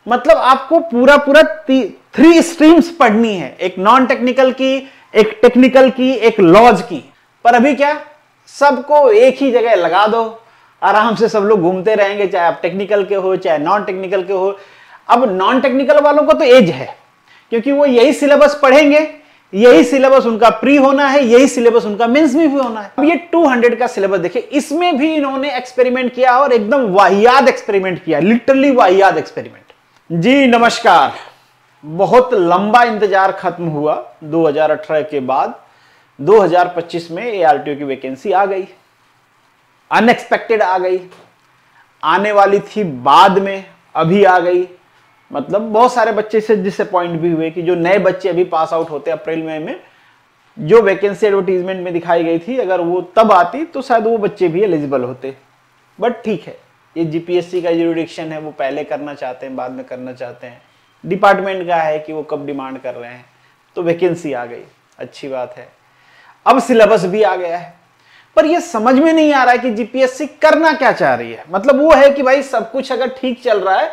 मतलब आपको पूरा पूरा 3 स्ट्रीम्स पढ़नी है, एक नॉन टेक्निकल की, एक टेक्निकल की, एक लॉज की। पर अभी क्या, सबको एक ही जगह लगा दो, आराम से सब लोग घूमते रहेंगे, चाहे आप टेक्निकल के हो चाहे नॉन टेक्निकल के हो। अब नॉन टेक्निकल वालों को तो एज है, क्योंकि वो यही सिलेबस पढ़ेंगे, यही सिलेबस उनका प्री होना है, यही सिलेबस उनका मेंस में भी होना है। अब ये 200 का सिलेबस देखिए, इसमें भी इन्होंने एक्सपेरिमेंट किया और एकदम वाहियात एक्सपेरिमेंट किया, लिटरली वाहियात एक्सपेरिमेंट। जी नमस्कार। बहुत लंबा इंतजार खत्म हुआ 2018 के बाद 2025 में ARTO की वैकेंसी आ गई, अनएक्सपेक्टेड आ गई, आने वाली थी बाद में, अभी आ गई। मतलब बहुत सारे बच्चे से डिसअपॉइंट भी हुए कि जो नए बच्चे अभी पास आउट होते अप्रैल मई में, जो वैकेंसी एडवर्टीजमेंट में दिखाई गई थी, अगर वो तब आती तो शायद वो बच्चे भी एलिजिबल होते। बट ठीक है, ये GPSC का जुरिडिक्शन है, वो पहले करना चाहते हैं, बाद में करना चाहते हैं, डिपार्टमेंट का है कि वो कब डिमांड कर रहे हैं। तो वैकेंसी आ गई, अच्छी बात है। अब सिलेबस भी आ गया है, पर ये समझ में नहीं आ रहा है कि GPSC करना क्या चाह रही है। मतलब वो है कि भाई सब कुछ अगर ठीक चल रहा है,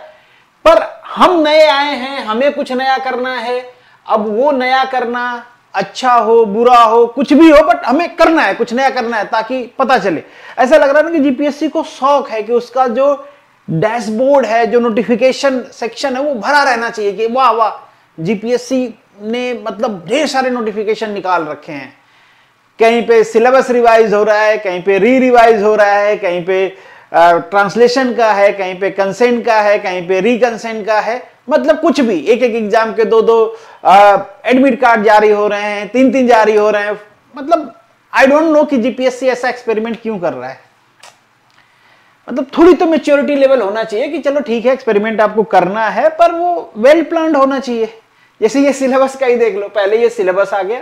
पर हम नए आए हैं, हमें कुछ नया करना है। अब वो नया करना अच्छा हो बुरा हो कुछ भी हो, बट हमें करना है, कुछ नया करना है ताकि पता चले। ऐसा लग रहा है ना कि GPSC को शौक है कि उसका जो डैशबोर्ड है, जो नोटिफिकेशन सेक्शन है, वो भरा रहना चाहिए कि वाह वाह GPSC ने मतलब ढेर सारे नोटिफिकेशन निकाल रखे हैं। कहीं पे सिलेबस रिवाइज हो रहा है, कहीं पे री रिवाइज हो रहा है, कहीं पे ट्रांसलेशन का है, कहीं पे कंसेंट का है, कहीं पे रिकंसेंट का है। मतलब कुछ भी, एक एक एग्जाम के 2-2 एडमिट कार्ड जारी हो रहे हैं, 3-3 जारी हो रहे हैं। मतलब आई डोंट नो कि GPSC ऐसा एक्सपेरिमेंट क्यों कर रहा है। मतलब थोड़ी तो मेच्योरिटी लेवल होना चाहिए कि चलो ठीक है एक्सपेरिमेंट आपको करना है, पर वो वेल प्लान्ड होना चाहिए। जैसे ये सिलेबस का ही देख लो, पहले ये सिलेबस आ गया,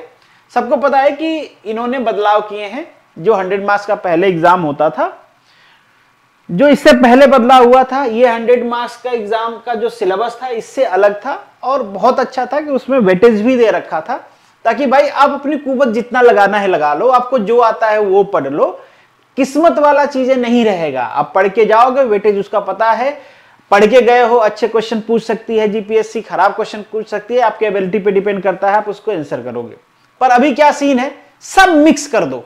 सबको पता है कि इन्होंने बदलाव किए हैं। जो 100 मार्क्स का पहले एग्जाम होता था, जो इससे पहले बदलाव हुआ था, ये 100 मार्क्स का एग्जाम का जो सिलेबस था इससे अलग था और बहुत अच्छा था कि उसमें वेटेज भी दे रखा था, ताकि भाई आप अपनी कुवत जितना लगाना है लगा लो, आपको जो आता है वो पढ़ लो, किस्मत वाला चीजें नहीं रहेगा। आप पढ़ के जाओगे, वेटेज उसका पता है, पढ़ के गए हो, अच्छे क्वेश्चन पूछ सकती है GPSC, खराब क्वेश्चन पूछ सकती है, आपके एबिलिटी पे डिपेंड करता है, आप उसको आंसर करोगे। पर अभी क्या सीन है, सब मिक्स कर दो,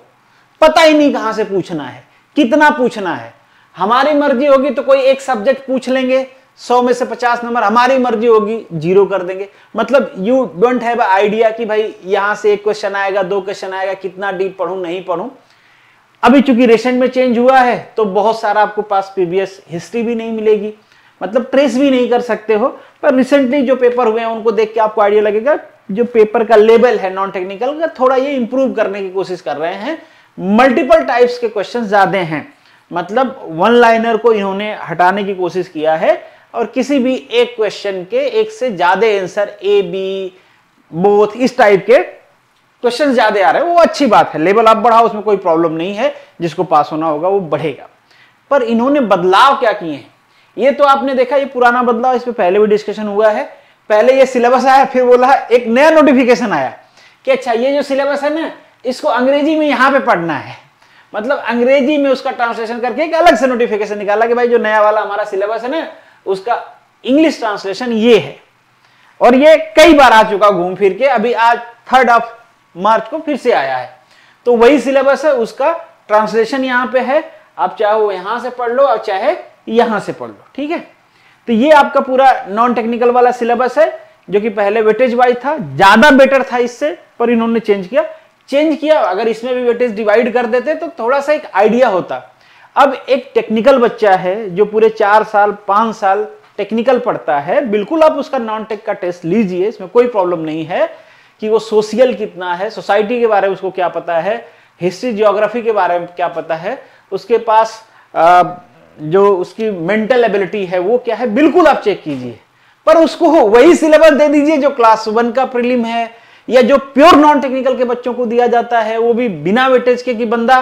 पता ही नहीं कहां से पूछना है, कितना पूछना है। हमारी मर्जी होगी तो कोई एक सब्जेक्ट पूछ लेंगे, 100 में से 50 नंबर, हमारी मर्जी होगी 0 कर देंगे। मतलब यू डोंट हैव आइडिया कि भाई यहां से 1 क्वेश्चन आएगा, 2 क्वेश्चन आएगा, कितना डीप पढ़ूं नहीं पढ़ूं। अभी चूंकि रिसेंट में चेंज हुआ है तो बहुत सारा आपको पास प्रीवियस हिस्ट्री भी नहीं मिलेगी, मतलब ट्रेस भी नहीं कर सकते हो। पर रिसेंटली जो पेपर हुए हैं उनको देख के आपको आइडिया लगेगा, जो पेपर का लेवल है नॉन टेक्निकल का, थोड़ा ये इंप्रूव करने की कोशिश कर रहे हैं। मल्टीपल टाइप्स के क्वेश्चन ज्यादा हैं, मतलब वन लाइनर को इन्होंने हटाने की कोशिश किया है और किसी भी एक क्वेश्चन के एक से ज्यादा आंसर, A B बोथ, इस टाइप के क्वेश्चन ज्यादा आ रहे हैं। वो अच्छी बात है, लेवल आप बढ़ाओ, उसमें कोई प्रॉब्लम नहीं है, जिसको पास होना होगा वो बढ़ेगा। पर इन्होंने बदलाव क्या किए हैं, ये तो आपने देखा, ये पुराना बदलाव, इस पे पहले भी डिस्कशन हुआ है। पहले ये सिलेबस आया, फिर बोला एक नया नोटिफिकेशन आया कि अच्छा ये जो सिलेबस है ना, इसको अंग्रेजी में यहां पे पढ़ना है। मतलब अंग्रेजी में उसका ट्रांसलेशन करके एक अलग से नोटिफिकेशन निकाला कि भाई जो नया वाला हमारा सिलेबस है ना, उसका इंग्लिश ट्रांसलेशन ये है। और ये कई बार आ चुका घूम फिर के, अभी आज 3 मार्च को फिर से आया है। तो वही सिलेबस है, उसका ट्रांसलेशन यहाँ पे है, आप चाहे वो यहां से पढ़ लो और चाहे यहां से पढ़ लो, ठीक है। तो ये आपका पूरा नॉन टेक्निकल वाला सिलेबस है, जो कि पहले वेटेज वाइज था, ज्यादा बेटर था इससे, पर इन्होंने चेंज किया। अगर इसमें भी वेटेज डिवाइड कर देते तो थोड़ा सा एक आइडिया होता। अब एक टेक्निकल बच्चा है जो पूरे 4 साल 5 साल टेक्निकल पढ़ता है, बिल्कुल आप उसका नॉन टेक का टेस्ट लीजिए, इसमें कोई प्रॉब्लम नहीं है कि वो सोशल कितना है, सोसाइटी के बारे में उसको क्या पता है, हिस्ट्री ज्योग्राफी के बारे में क्या पता है, उसके पास जो उसकी मेंटल एबिलिटी है वो क्या है, बिल्कुल आप चेक कीजिए। पर उसको वही सिलेबस दे दीजिए जो क्लास 1 का प्रीलिम है, या जो प्योर नॉन टेक्निकल के बच्चों को दिया जाता है, वो भी बिना वेटेज के, कि बंदा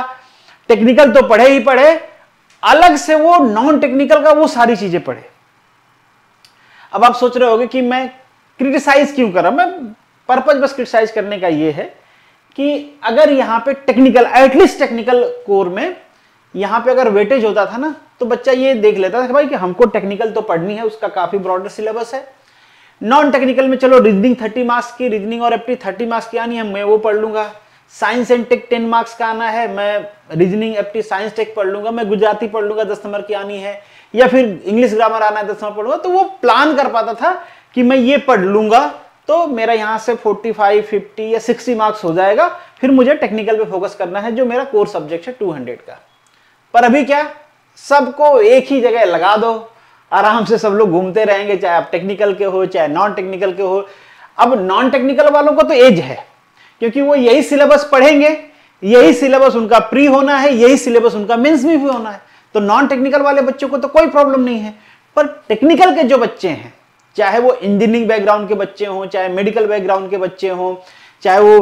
टेक्निकल तो पढ़े ही पढ़े, अलग से वो नॉन टेक्निकल का वो सारी चीजें पढ़े। अब आप सोच रहे होंगे कि मैं क्रिटिसाइज क्यों कर रहा हूं, मैं पर्पज बस क्रिटिसाइज करने का ये है कि अगर यहां पे टेक्निकल, एटलीस्ट टेक्निकल कोर में यहां पे अगर वेटेज होता था ना तो बच्चा ये देख लेता था कि भाई कि हमको टेक्निकल तो पढ़नी है, उसका काफी ब्रॉडर सिलेबस है। नॉन टेक्निकल में चलो रीजनिंग 30 मार्क्स की, रीजनिंग और एप्टी 30 मार्क्स की आनी है, मैं वो पढ़ लूंगा। साइंस एंड टेक 10 मार्क्स का आना है, मैं रीजनिंग एप्टी साइंस टेक पढ़ लूंगा। मैं गुजराती पढ़ लूंगा 10 नंबर की आनी है, या फिर इंग्लिश ग्रामर आना है 10 नंबर पढ़ूंगा। तो वो प्लान कर पाता था कि मैं ये पढ़ लूंगा तो मेरा यहां से 45, 50 या 60 मार्क्स हो जाएगा, फिर मुझे टेक्निकल पे फोकस करना है जो मेरा कोर सब्जेक्ट है 200 का। पर अभी क्या, सबको एक ही जगह लगा दो, आराम से सब लोग घूमते रहेंगे, चाहे आप टेक्निकल के हो चाहे नॉन टेक्निकल के हो। अब नॉन टेक्निकल वालों को तो एज है, क्योंकि वो यही सिलेबस पढ़ेंगे, यही सिलेबस उनका प्री होना है, यही सिलेबस उनका मेंस में भी होना है। तो नॉन टेक्निकल वाले बच्चों को तो कोई प्रॉब्लम नहीं है। पर टेक्निकल के जो बच्चे हैं, चाहे वो इंजीनियरिंग बैकग्राउंड के बच्चे हों, चाहे मेडिकल बैकग्राउंड के बच्चे हों, चाहे वो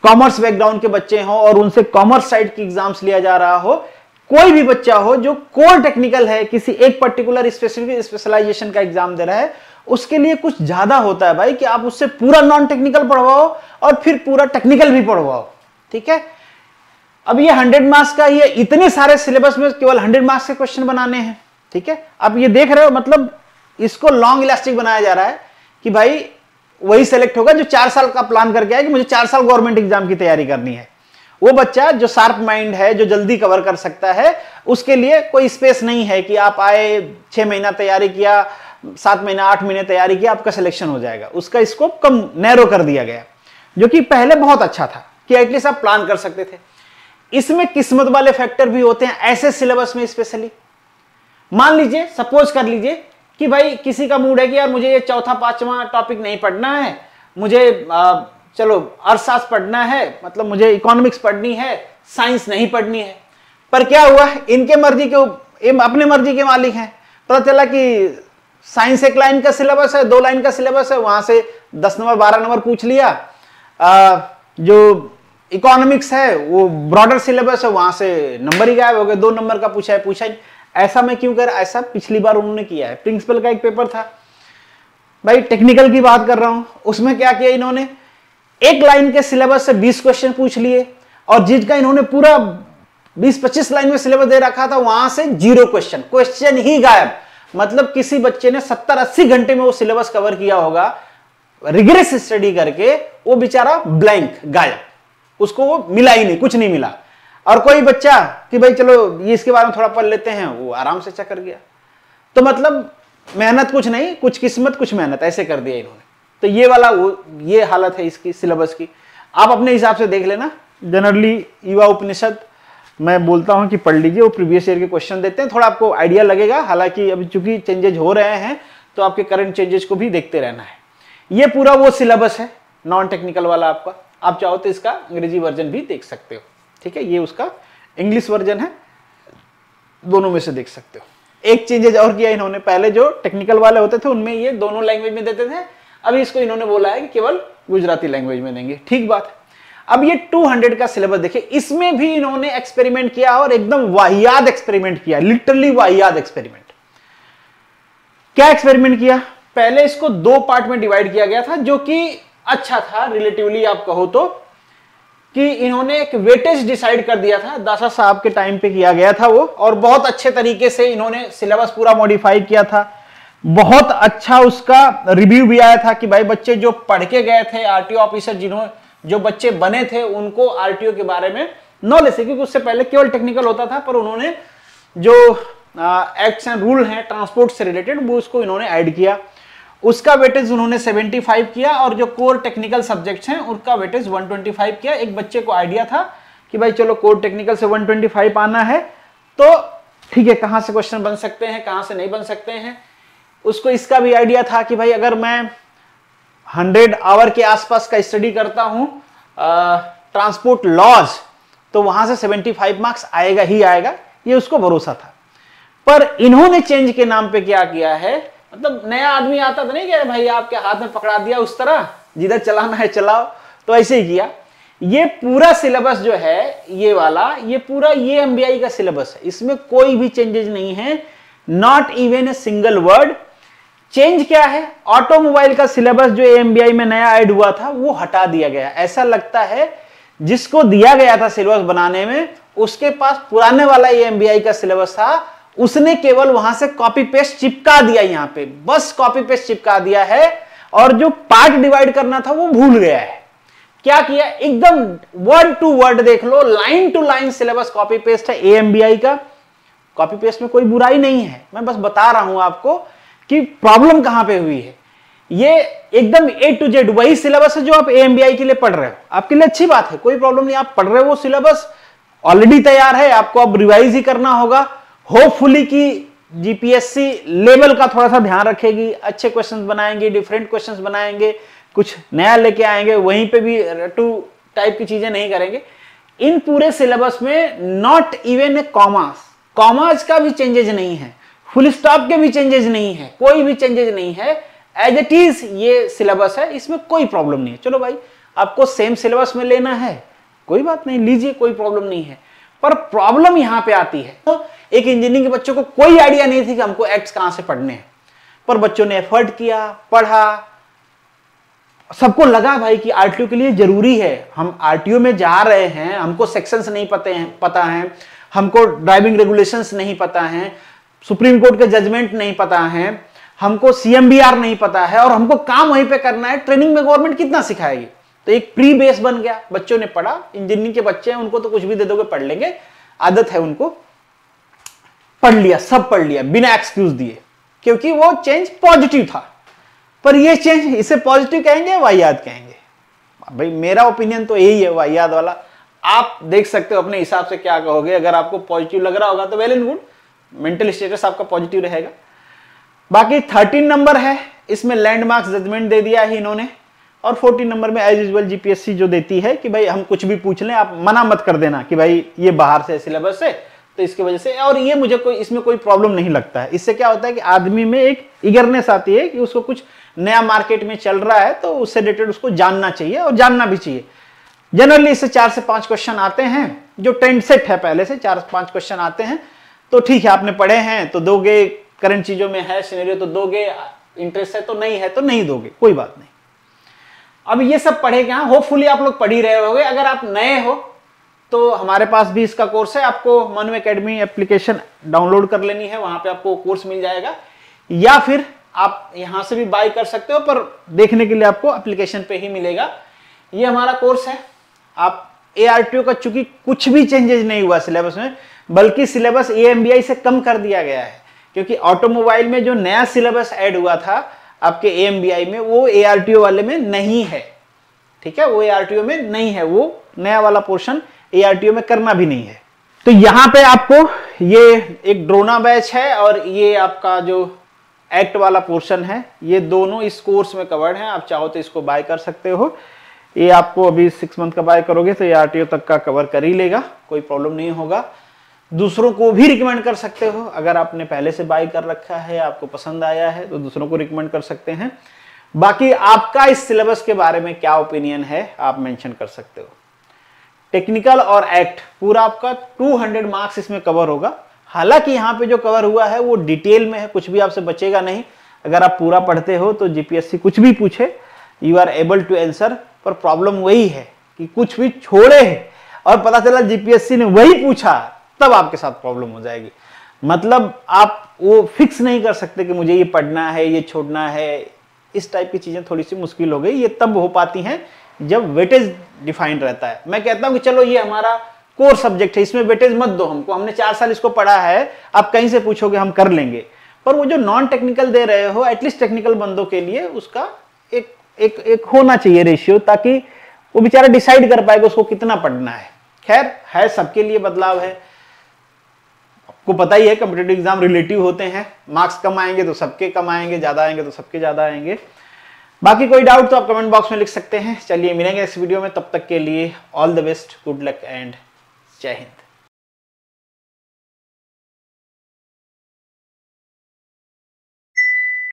कॉमर्स बैकग्राउंड के बच्चे हों और उनसे कॉमर्स साइड की एग्जाम्स लिया जा रहा हो, कोई भी बच्चा हो जो कोर टेक्निकल है, किसी एक पर्टिकुलर स्पेसिफिक स्पेशलाइजेशन का एग्जाम दे रहा है, उसके लिए कुछ ज्यादा होता है भाई कि आप उससे पूरा नॉन टेक्निकल पढ़वाओ और फिर पूरा टेक्निकल भी पढ़वाओ। ठीक है, अब ये 100 मार्क्स का, ये इतने सारे सिलेबस में केवल 100 मार्क्स के क्वेश्चन बनाने हैं। ठीक है, अब ये देख रहे हो, मतलब इसको लॉन्ग इलास्टिक बनाया जा रहा है कि भाई वही सेलेक्ट होगा जो 4 साल का प्लान करके आया कि मुझे 4 साल गवर्नमेंट एग्जाम की तैयारी करनी है। वो बच्चा जो शार्प माइंड है, जो जल्दी कवर कर सकता है, उसके लिए कोई स्पेस नहीं है कि आप आए 6 महीना तैयारी किया, 7 महीना 8 महीने तैयारी किया, आपका सिलेक्शन हो जाएगा। उसका स्कोप कम नैरो कर दिया गया, जो कि पहले बहुत अच्छा था कि एटलीस्ट आप प्लान कर सकते थे। इसमें किस्मत वाले फैक्टर भी होते हैं ऐसे सिलेबस में स्पेशली। मान लीजिए, सपोज कर लीजिए कि भाई किसी का मूड है कि यार मुझे ये चौथा पांचवा टॉपिक नहीं पढ़ना है, मुझे चलो अर्थशास्त्र पढ़ना है, मतलब मुझे इकोनॉमिक्स पढ़नी है, साइंस नहीं पढ़नी है। पर क्या हुआ, इनके मर्जी के, अपने मर्जी के मालिक हैं। पता चला कि साइंस 1 लाइन का सिलेबस है, 2 लाइन का सिलेबस है, वहां से 10 नंबर 12 नंबर पूछ लिया। जो इकोनॉमिक्स है वो ब्रॉडर सिलेबस है, वहां से नंबर ही गायब हो गए, 2 नंबर का पूछा ही। ऐसा मैं क्यों कर, ऐसा पिछली बार उन्होंने किया है। प्रिंसिपल का एक पेपर था भाई, टेक्निकल की बात कर रहा हूं, उसमें क्या किया इन्होंने, 1 लाइन के सिलेबस से 20 क्वेश्चन पूछ लिए, और जिसका इन्होंने पूरा 20-25 लाइन में सिलेबस दे रखा था, वहां से 0 क्वेश्चन ही गायब। मतलब किसी बच्चे ने 70-80 घंटे में वो सिलेबस कवर किया होगा रिग्रेस स्टडी करके, वो बेचारा ब्लैंक गायब, उसको वो मिला ही नहीं, कुछ नहीं मिला। और कोई बच्चा कि भाई चलो ये इसके बारे में थोड़ा पढ़ लेते हैं, वो आराम से चक्कर गया। तो मतलब मेहनत कुछ नहीं, कुछ किस्मत कुछ मेहनत, ऐसे कर दिया इन्होंने। तो ये वाला ये हालत है इसकी सिलेबस की। आप अपने हिसाब से देख लेना। जनरली युवा उपनिषद मैं बोलता हूं कि पढ़ लीजिए, वो प्रीवियस ईयर के क्वेश्चन देते हैं, थोड़ा आपको आइडिया लगेगा। हालांकि अभी चूंकि चेंजेज हो रहे हैं तो आपके करंट चेंजेस को भी देखते रहना है। ये पूरा वो सिलेबस है नॉन टेक्निकल वाला आपका। आप चाहो तो इसका अंग्रेजी वर्जन भी देख सकते हो। ठीक है, ये उसका इंग्लिश वर्जन है, दोनों में से देख सकते हो। एक चेंजेज और किया इन्होंने, पहले जो टेक्निकल वाले होते थे उनमें ये दोनों लैंग्वेज में देते थे, अभी इसको इन्होंने बोला है कि केवल गुजराती लैंग्वेज में देंगे। ठीक बात है। अब ये 200 का सिलेबस देखिए, इसमें भी इन्होंने एक्सपेरिमेंट किया और एकदम वाहियात एक्सपेरिमेंट किया, लिटरली वाहियात एक्सपेरिमेंट। क्या एक्सपेरिमेंट किया, पहले इसको 2 पार्ट में डिवाइड किया गया था, जो कि अच्छा था रिलेटिवली आप कहो तो, कि इन्होंने एक वेटेज डिसाइड कर दिया था, दासा साहब के टाइम पे किया गया था वो, और बहुत अच्छे तरीके से इन्होंने सिलेबस पूरा मॉडिफाई किया था। बहुत अच्छा उसका रिव्यू भी आया था कि भाई बच्चे जो पढ़ के गए थे, आरटीओ ऑफिसर जो बच्चे बने थे, उनको आरटीओ के बारे में नॉलेज है, क्योंकि उससे पहले केवल टेक्निकल होता था, पर उन्होंने जो एक्ट्स एंड रूल हैं ट्रांसपोर्ट से रिलेटेड, वो उसको इन्होंने ऐड किया। उसका वेटेज उन्होंने 75 किया, और जो कोर टेक्निकल सब्जेक्ट्स हैं उनका वेटेज 125 किया। एक बच्चे को आइडिया था कि भाई चलो कोर टेक्निकल से 125 आना है, तो ठीक है, कहां से क्वेश्चन बन सकते हैं, कहां से नहीं बन सकते हैं। उसको इसका भी आइडिया था कि भाई अगर मैं 100 आवर के आसपास का स्टडी करता हूं ट्रांसपोर्ट लॉज, तो वहां से 75 मार्क्स आएगा ही आएगा, ये उसको भरोसा था। पर इन्होंने चेंज के नाम पे क्या किया है, मतलब नया आदमी आता तो नहीं क्या भाई आपके हाथ में पकड़ा दिया उस तरह, जिधर चलाना है चलाओ, तो ऐसे ही किया। ये पूरा सिलेबस जो है ये वाला, ये पूरा ये एमबीआई का सिलेबस है, इसमें कोई भी चेंजेस नहीं है, not even a single word. Change क्या है, ऑटोमोबाइल का सिलेबस जो एमबीआई में नया ऐड हुआ था वो हटा दिया गया। ऐसा लगता है जिसको दिया गया था सिलेबस बनाने में उसके पास पुराने वाला AMBI का सिलेबस था, उसने केवल वहां से कॉपी पेस्ट चिपका दिया, यहां पे बस कॉपी पेस्ट चिपका दिया है, और जो पार्ट डिवाइड करना था वो भूल गया है। क्या किया, एकदम वर्ड टू वर्ड देख लो, line to line syllabus copy paste है AMBI का। कॉपी पेस्ट में कोई बुराई नहीं है, मैं बस बता रहा हूं आपको कि प्रॉब्लम कहां पे हुई है। ये एकदम A to Z वही सिलेबस है जो आप AMBI के लिए पढ़ रहे हो, आपके लिए अच्छी बात है, कोई प्रॉब्लम नहीं, आप पढ़ रहे हो, वो सिलेबस ऑलरेडी तैयार है, आपको अब रिवाइज ही करना होगा। होपफुली कि GPSC लेवल का थोड़ा सा ध्यान रखेगी, अच्छे क्वेश्चंस बनाएंगे, डिफरेंट क्वेश्चंस बनाएंगे, कुछ नया लेके आएंगे, वहीं पे भी रटू टाइप की चीजें नहीं करेंगे। इन पूरे सिलेबस में नॉट इवन ए कॉमास का भी चेंजेज नहीं है, फुल स्टॉप के भी चेंजेज नहीं है, कोई भी चेंजेज नहीं है, एज इट इज ये सिलेबस है, इसमें कोई प्रॉब्लम नहीं है। चलो भाई, आपको सेम सिलेबस में लेना है, कोई बात नहीं, लीजिए, कोई प्रॉब्लम नहीं है। पर प्रॉब्लम यहां पे आती है, तो एक इंजीनियरिंग के बच्चों को कोई आइडिया नहीं थी कि हमको एक्ट्स कहां से पढ़ने हैं, पर बच्चों ने एफर्ट किया, पढ़ा, सबको लगा भाई कि RTO के लिए जरूरी है, हम RTO में जा रहे हैं, हमको सेक्शंस नहीं पता है, हमको ड्राइविंग रेगुलेशंस नहीं पता है, सुप्रीम कोर्ट के जजमेंट नहीं पता है, हमको CMBR नहीं पता है, और हमको काम वहीं पे करना है, ट्रेनिंग में गवर्नमेंट कितना सिखाएगी। तो एक प्री बेस बन गया, बच्चों ने पढ़ा, इंजीनियरिंग के बच्चे हैं, उनको तो कुछ भी दे दोगे पढ़ लेंगे, आदत है उनको, पढ़ लिया, सब पढ़ लिया बिना एक्सक्यूज दिए, क्योंकि वो चेंज पॉजिटिव था। पर ये चेंज, इसे पॉजिटिव कहेंगे वाहियात कहेंगे, भाई मेरा ओपिनियन तो यही है वाहियात वाला, आप देख सकते हो अपने हिसाब से क्या कहोगे। अगर आपको पॉजिटिव लग रहा होगा तो well and good, mental status आपका पॉजिटिव रहेगा। बाकी 13 नंबर है, इसमें लैंडमार्क्स जजमेंट दे दिया है इन्होंने, और 14 नंबर में एज यूजुअल GPSC जो देती है कि भाई हम कुछ भी पूछ लें, आप मना मत कर देना कि भाई ये बाहर से सिलेबस है तो इसकी वजह से, और ये मुझे कोई इसमें कोई प्रॉब्लम नहीं लगता है। इससे क्या होता है कि आदमी में एक ईगरनेस आती है कि उसको कुछ नया मार्केट में चल रहा है, तो उससे रिलेटेड उसको जानना चाहिए, और जानना भी चाहिए। जनरली इससे 4 से 5 क्वेश्चन आते हैं, जो ट्रेंड सेट है पहले से 4 से 5 क्वेश्चन आते हैं, तो ठीक है, आपने पढ़े हैं तो दोगे, करंट चीजों में है सिनेरियो तो दोगे, इंटरेस्ट है तो नहीं है तो नहीं दोगे, कोई बात नहीं। अब ये सब पढ़े क्या, होपफुली आप लोग पढ़ ही रहे होगे। अगर आप नए हो तो हमारे पास भी इसका कोर्स है, आपको मनु एकेडमी एप्लीकेशन डाउनलोड कर लेनी है, वहां पे आपको कोर्स मिल जाएगा, या फिर आप यहां से भी बाय कर सकते हो, पर देखने के लिए आपको एप्लीकेशन पे ही मिलेगा। ये हमारा कोर्स है। आप ARTO का चूंकि कुछ भी चेंजेस नहीं हुआ सिलेबस में, बल्कि सिलेबस AMBI से कम कर दिया गया है, क्योंकि ऑटोमोबाइल में जो नया सिलेबस ऐड हुआ था आपके AMBI में, वो ARTO वाले में नहीं है, ठीक है, वो ARTO में नहीं है, वो नया वाला पोर्शन ARTO में करना भी नहीं है। तो यहां पे आपको ये एक ड्रोना बैच है, और ये आपका जो एक्ट वाला पोर्शन है, ये दोनों इस कोर्स में कवर्ड हैं। आप चाहो तो इसको बाय कर सकते हो, ये आपको अभी 6 मंथ का बाय करोगे तो ये RTO तक का कवर कर ही लेगा, कोई प्रॉब्लम नहीं होगा। दूसरों को भी रिकमेंड कर सकते हो, अगर आपने पहले से बाय कर रखा है, आपको पसंद आया है, तो दूसरों को रिकमेंड कर सकते हैं। बाकी आपका इस सिलेबस के बारे में क्या ओपिनियन है, आप मेंशन कर सकते हो। टेक्निकल और एक्ट पूरा आपका 200 मार्क्स इसमें कवर होगा। हालांकि यहाँ पे जो कवर हुआ है वो डिटेल में है, कुछ भी आपसे बचेगा नहीं। अगर आप पूरा पढ़ते हो तो GPSC कुछ भी पूछे, you are able to answer. पर प्रॉब्लम वही है कि कुछ भी छोड़े है और पता चला GPSC ने वही पूछा, तब आपके साथ प्रॉब्लम हो जाएगी। मतलब आप वो फिक्स नहीं कर सकते कि मुझे ये पढ़ना है, ये छोड़ना है, इस टाइप की चीजें थोड़ी सी मुश्किल हो गई। ये तब हो पाती हैं जब वेटेज डिफाइंड रहता है। मैं कहता हूं कि चलो ये हमारा कोर सब्जेक्ट है, इसमें वेटेज मत दो हमको, हमने 4 साल इसको पढ़ा है, आप कहीं से पूछोगे हम कर लेंगे। पर वो जो नॉन टेक्निकल दे रहे हो, एटलीस्ट टेक्निकल बंदों के लिए उसका एक होना चाहिए रेशियो, ताकि वो बेचारा डिसाइड कर पाएगा उसको कितना पढ़ना है। खैर है, सबके लिए बदलाव है। आपको पता ही है कॉम्पिटिटिव एग्जाम रिलेटिव होते हैं, मार्क्स कम आएंगे तो सबके कम आएंगे, ज्यादा आएंगे तो सबके ज्यादा आएंगे। बाकी कोई डाउट तो आप कमेंट बॉक्स में लिख सकते हैं। चलिए मिलेंगे इस वीडियो में, तब तक के लिए all the best, good luck and जय हिंद।